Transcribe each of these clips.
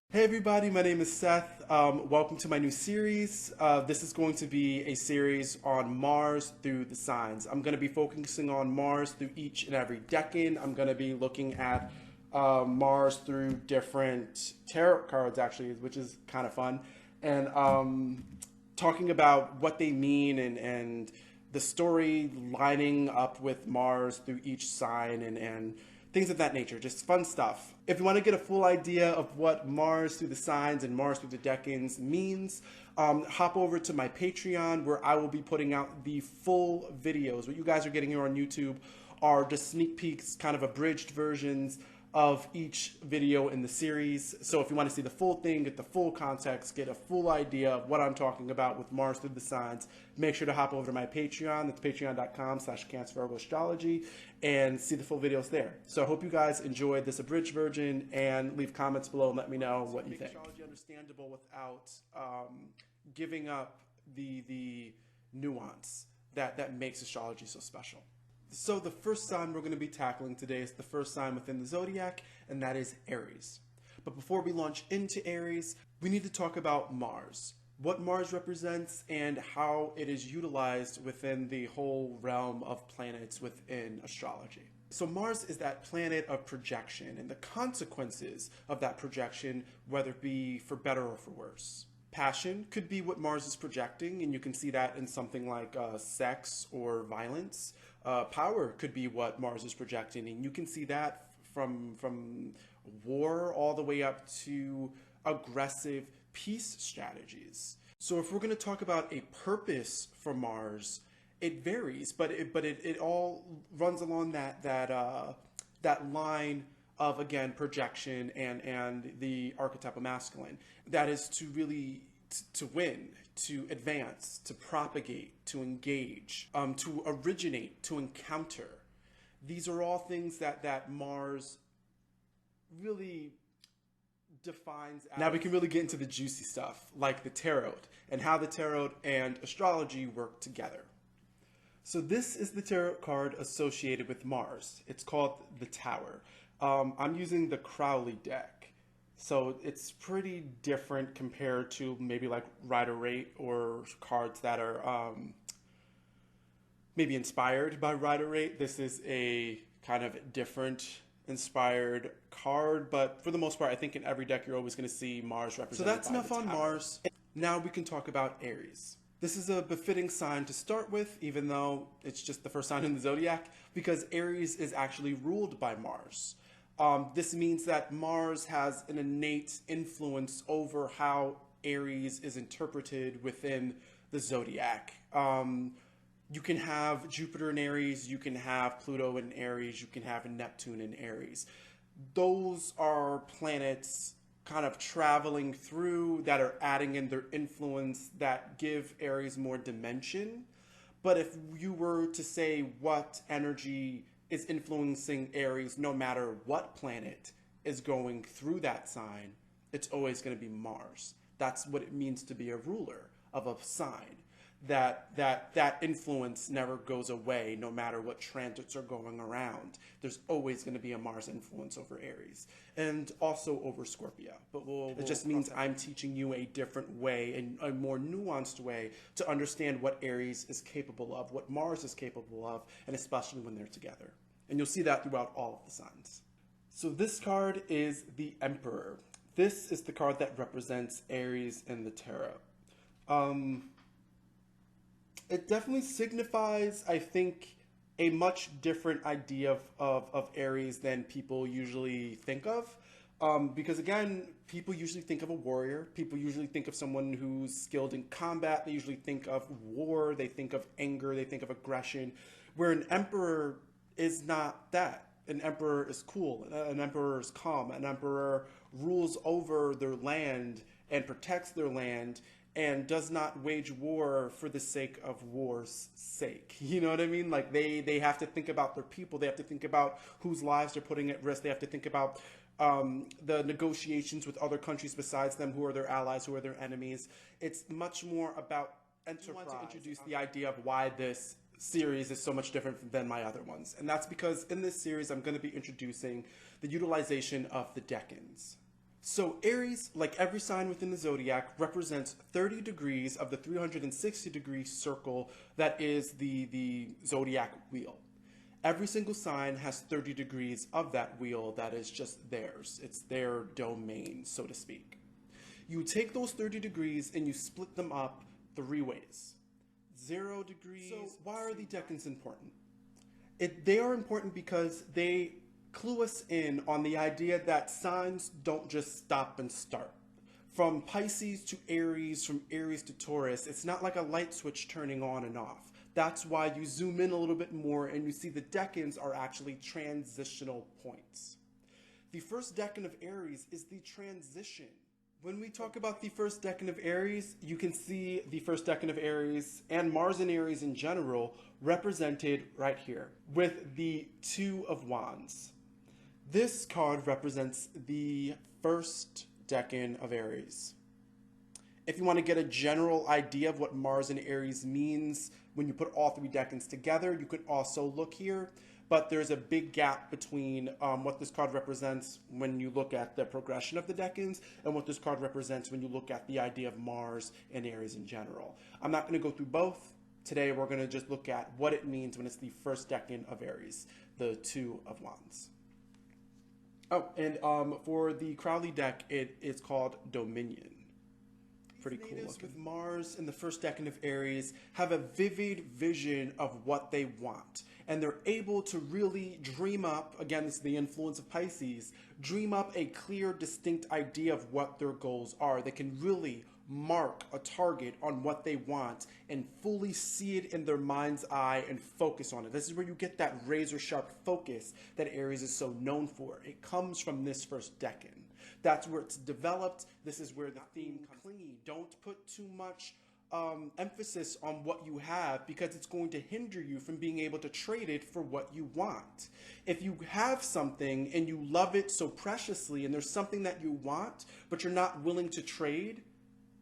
Hey everybody, my name is Seth. Welcome to my new series. This is going to be a series on Mars through the signs. I'm going to be focusing on Mars through each and every decan. I'm going to be looking at Mars through different tarot cards, actually, which is kind of fun, and talking about what they mean and the story lining up with Mars through each sign and things of that nature. Just fun stuff. If you want to get a full idea of what Mars through the signs and Mars through the decans means, hop over to my Patreon where I will be putting out the full videos. What you guys are getting here on YouTube are just sneak peeks, kind of abridged versions of each video in the series. So if you want to see the full thing, get the full context, get a full idea of what I'm talking about with Mars through the signs, make sure to hop over to my Patreon. That's patreon.com/CancerAstrology and see the full videos there. So I hope you guys enjoyed this abridged version and leave comments below and let me know what you think. Astrology understandable without giving up the nuance that makes astrology so special. So the first sign we're going to be tackling today is the first sign within the zodiac, and that is Aries. But before we launch into Aries, we need to talk about Mars, what Mars represents and how it is utilized within the whole realm of planets within astrology. So Mars is that planet of projection and the consequences of that projection, whether it be for better or for worse. Passion could be what Mars is projecting, and you can see that in something like sex or violence. Power could be what Mars is projecting, and you can see that from war all the way up to aggressive peace strategies. So if we're going to talk about a purpose for Mars, it varies, but it all runs along that line of, again, projection and the archetypal masculine. That is to really to win, to advance, to propagate, to engage, to originate, to encounter. These are all things that Mars really defines. Now we can really get into the juicy stuff, like the tarot, and how the tarot and astrology work together. So this is the tarot card associated with Mars. It's called the Tower. I'm using the Crowley deck. So it's pretty different compared to maybe like Rider-Waite or cards that are maybe inspired by Rider-Waite. This is a kind of different inspired card, but for the most part, I think in every deck you're always going to see Mars represented. So that's enough on Mars. Now we can talk about Aries. This is a befitting sign to start with, even though it's just the first sign in the zodiac, because Aries is actually ruled by Mars. This means that Mars has an innate influence over how Aries is interpreted within the zodiac. You can have Jupiter in Aries, you can have Pluto in Aries, you can have Neptune in Aries. Those are planets kind of traveling through that are adding in their influence that give Aries more dimension. But if you were to say what energy is influencing Aries, no matter what planet is going through that sign, it's always going to be Mars. That's what it means to be a ruler of a sign. That influence never goes away, no matter what transits are going around. There's always going to be a Mars influence over Aries, and also over Scorpio. But it just means I'm teaching you a different way, and a more nuanced way to understand what Aries is capable of, what Mars is capable of, and especially when they're together. And you'll see that throughout all of the signs. So this card is the Emperor. This is the card that represents Aries in the tarot. It definitely signifies, I think, a much different idea of Aries than people usually think of. Because again, people usually think of a warrior. People usually think of someone who's skilled in combat. They usually think of war. They think of anger. They think of aggression. Where an emperor is not that. An emperor is cool. An emperor is calm. An emperor rules over their land and protects their land and does not wage war for the sake of war's sake. You know what I mean? Like they have to think about their people. They have to think about whose lives they're putting at risk. They have to think about the negotiations with other countries besides them, who are their allies, who are their enemies. It's much more about enterprise. I want to introduce the idea of why this series is so much different than my other ones. And that's because in this series, I'm going to be introducing the utilization of the decans. So Aries, like every sign within the zodiac, represents 30 degrees of the 360-degree circle that is the zodiac wheel. Every single sign has 30 degrees of that wheel that is just theirs. It's their domain, so to speak. You take those 30 degrees and you split them up 3 ways. 0 degrees. So why are the decans important? They are important because they clue us in on the idea that signs don't just stop and start. From Pisces to Aries, from Aries to Taurus, it's not like a light switch turning on and off. That's why you zoom in a little bit more and you see the decans are actually transitional points. The first decan of Aries is the transition. When we talk about the first decan of Aries, you can see the first decan of Aries and Mars in Aries in general represented right here with the 2 of Wands. This card represents the first decan of Aries. If you want to get a general idea of what Mars in Aries means when you put all 3 decans together, you could also look here. But there's a big gap between what this card represents when you look at the progression of the decans and what this card represents when you look at the idea of Mars and Aries in general. I'm not going to go through both. Today we're going to just look at what it means when it's the first decan of Aries, the 2 of Wands. Oh, and for the Crowley deck, it is called Dominion. Pretty cool. Natives with Mars in the first decan of Aries have a vivid vision of what they want. And they're able to really dream up, again, this is the influence of Pisces, dream up a clear, distinct idea of what their goals are. They can really mark a target on what they want and fully see it in their mind's eye and focus on it. This is where you get that razor sharp focus that Aries is so known for. It comes from this first decan. That's where it's developed. This is where the theme comes clean. Don't put too much emphasis on what you have because it's going to hinder you from being able to trade it for what you want. If you have something and you love it so preciously and there's something that you want but you're not willing to trade,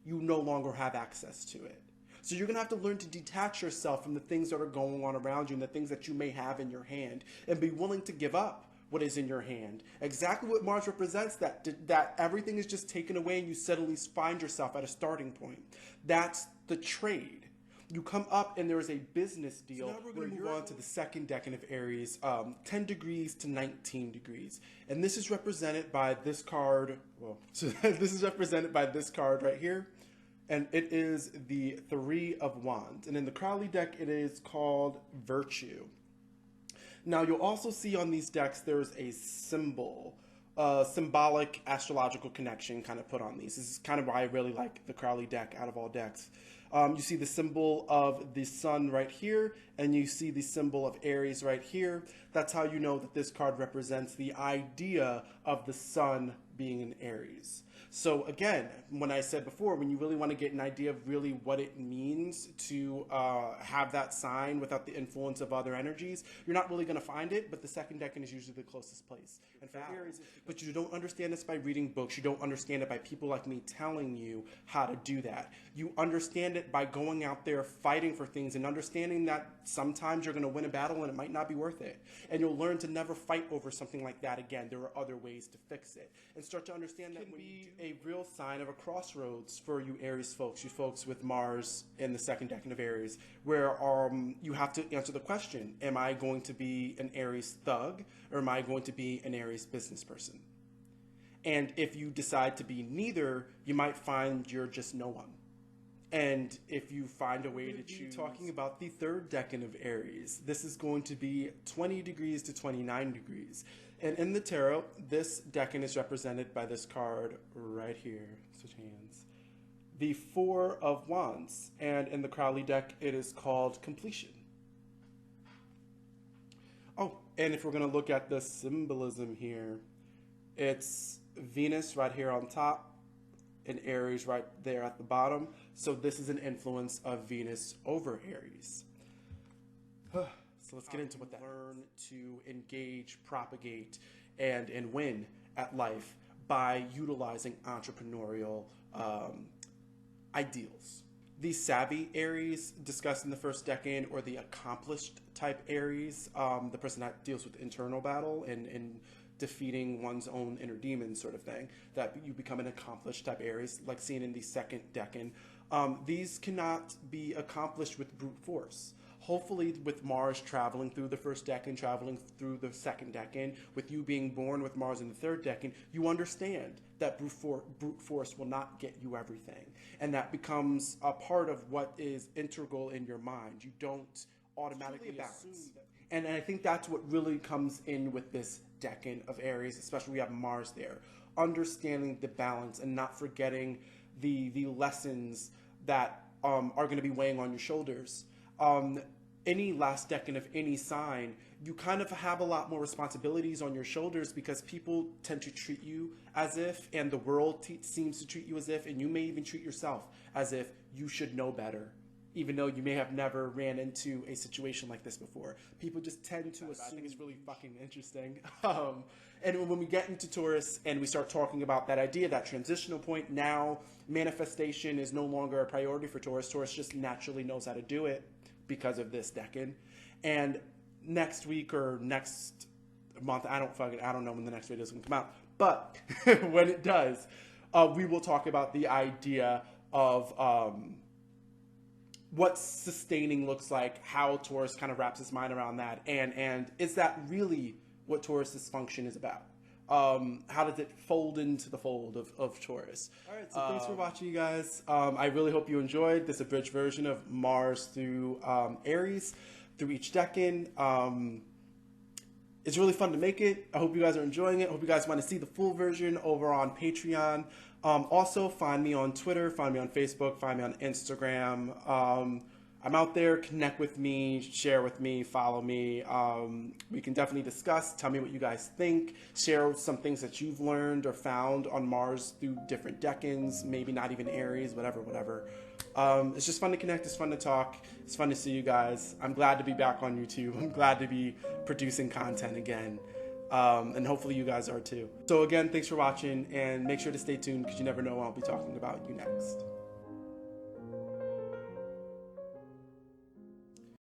you no longer have access to it. So you're going to have to learn to detach yourself from the things that are going on around you and the things that you may have in your hand and be willing to give up what is in your hand. Exactly what Mars represents, that everything is just taken away and you suddenly find yourself at a starting point. That's the trade. You come up and there is a business deal. So now we're going to move on to the second decan of Aries, 10 degrees to 19 degrees. And this is represented by this card. Well, so this is represented by this card right here. And it is the 3 of Wands. And in the Crowley deck, it is called Virtue. Now, you'll also see on these decks, there's a symbol, symbolic astrological connection kind of put on these. This is kind of why I really like the Crowley deck out of all decks. You see the symbol of the sun right here, and you see the symbol of Aries right here. That's how you know that this card represents the idea of the sun being in Aries. So again, when I said before, when you really want to get an idea of really what it means to have that sign without the influence of other energies, you're not really going to find it, but the second decan is usually the closest place. And for Aries, but you don't understand this by reading books. You don't understand it by people like me telling you how to do that. You understand it by going out there fighting for things and understanding that sometimes you're going to win a battle and it might not be worth it. And you'll learn to never fight over something like that again. There are other ways to fix it. And start to understand that when you do a real sign of a crossroads for you Aries folks, you folks with Mars in the second decan of Aries, where you have to answer the question, am I going to be an Aries thug or am I going to be an Aries business person? And if you decide to be neither, you might find you're just no one. And if you find a way to choose, talking about the third decan of Aries, this is going to be 20 degrees to 29 degrees. And in the tarot, this decan is represented by this card right here. Switch hands. The 4 of Wands. And in the Crowley deck, it is called Completion. Oh, and if we're going to look at the symbolism here, it's Venus right here on top and Aries right there at the bottom. So this is an influence of Venus over Aries. So let's get into what that learn to engage, propagate, and win at life by utilizing entrepreneurial ideals. the savvy Aries discussed in the first decan, or the accomplished type Aries, the person that deals with internal battle and defeating one's own inner demons sort of thing, that you become an accomplished type Aries, like seen in the second decan. These cannot be accomplished with brute force. Hopefully with Mars traveling through the first decan, traveling through the second decan, with you being born with Mars in the third decan, you understand that brute force will not get you everything. And that becomes a part of what is integral in your mind. You don't automatically balance. And I think that's what really comes in with this decan of Aries, especially we have Mars there. Understanding the balance and not forgetting the lessons that are going to be weighing on your shoulders. Any last decan of any sign, you kind of have a lot more responsibilities on your shoulders, because people tend to treat you as if, and the world seems to treat you as if, and you may even treat yourself as if you should know better, even though you may have never ran into a situation like this before. People just tend to assume. I think it's really fucking interesting. And when we get into Taurus and we start talking about that idea, that transitional point, now manifestation is no longer a priority for Taurus. Taurus just naturally knows how to do it because of this decan. And next week or next month, I don't know when the next video is going to come out, but when it does, we will talk about the idea of what sustaining looks like, how Taurus kind of wraps his mind around that, and is that really what Taurus's function is about? How does it fold into the fold of Taurus? All right, so thanks for watching, you guys. I really hope you enjoyed this abridged version of Mars through Aries, through each decan. It's really fun to make it. I hope you guys are enjoying it. I hope you guys want to see the full version over on Patreon. Also, find me on Twitter, find me on Facebook, find me on Instagram. I'm out there. Connect with me, share with me, follow me. We can definitely discuss. Tell me what you guys think. Share some things that you've learned or found on Mars through different decans, maybe not even Aries, whatever. It's just fun to connect. It's fun to talk. It's fun to see you guys. I'm glad to be back on YouTube. I'm glad to be producing content again. And hopefully you guys are too. So again, thanks for watching, and make sure to stay tuned, because you never know when I'll be talking about you next.